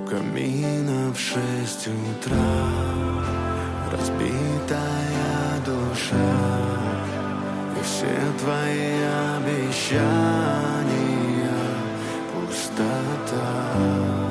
камина в 6 утра, разбитая душа, и все твои обещания пустота.